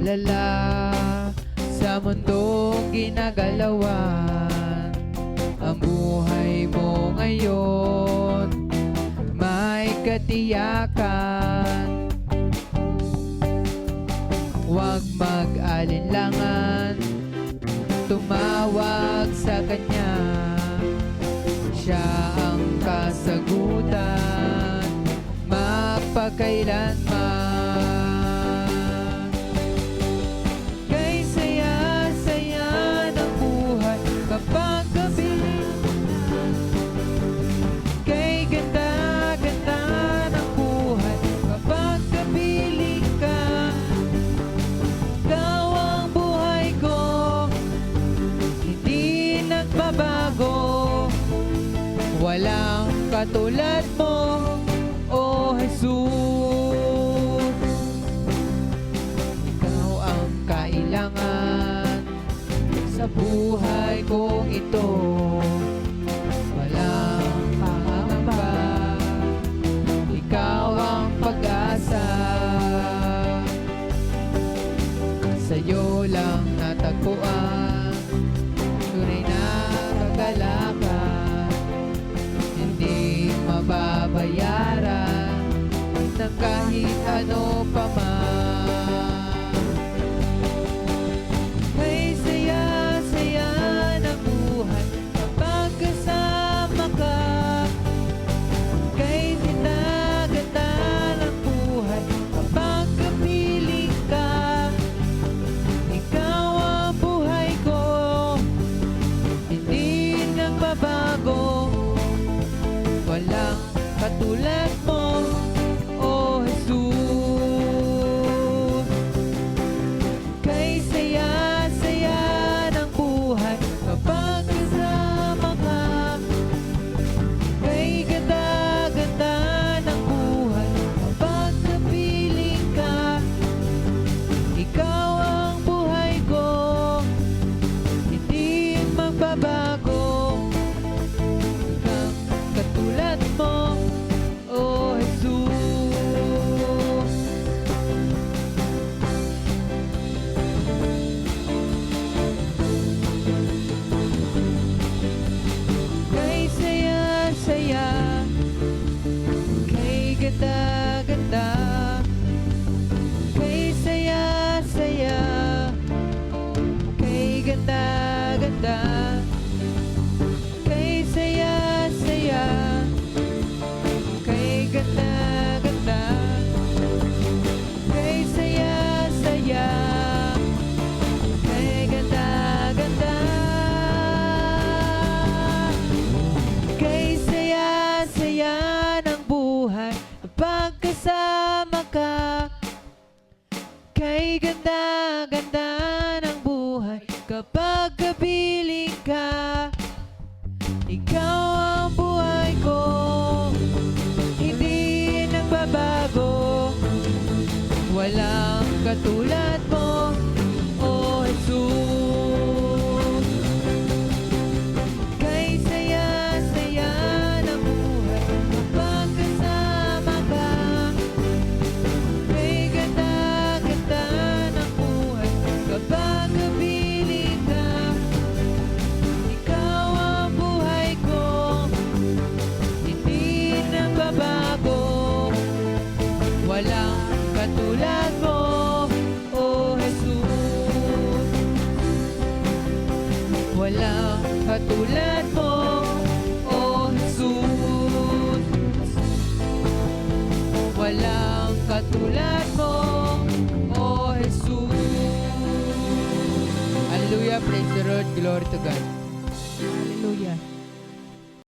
alala sa mundong ginagalawan. Ang buhay mo ngayon may katiyakan. Huwag mag-alinlangan, tumawag sa Kanya. Siya ang kasagutan mapagkailanman. Kay saya-saya ng buhay kapag gabi, kay ganda-ganda ng buhay kapag kapiling ka. Ikaw ang buhay ko, hindi nagbabago. Walang katulad mo, O Jesus. Ikaw ang kailangan sa buhay kong ito. Walang pangamba, ikaw ang pag-asa. Sa'yo lang natagpuan tunay na kagalakan. Hindi mababayaran ng kahit ano pa man. May saya-saya ng buhay kapag kasama ka. Kay ganda-ganda ng buhay kapag kapiling ka. Ikaw ang buhay ko, hindi nagbabago. Walang katulad mo, O Jesus. Kay saya-saya ng buhay kapag kasama ka. Kay ganda-ganda ng buhay kapag napiling ka. Ikaw ang buhay ko, hindi magbabago. Katulad mo, O Jesus. Kay saya-saya, kay ganda-ganda, kay saya-saya, kay ganda-ganda, kay saya-saya, kay ganda-ganda, kay saya-saya, kay ganda-ganda, kay saya-saya ng buhay kapag kasama ka. Kay ganda-ganda ng buhay kapag kapiling ka. Ikaw ang buhay ko, hindi nagbabago. Walang katulad mo, O Jesus. Kay saya-saya ng buhay kapag kasama ka. Kay ganda-ganda ng buhay kapag kapiling ka. Ikaw ang buhay ko, hindi nagbabago. Walang katulad mo, O Jesus. Walang katulad mo, O Jesus. Walang katulad mo, O Jesus. Hallelujah, praise the Lord, glory to God. Hallelujah.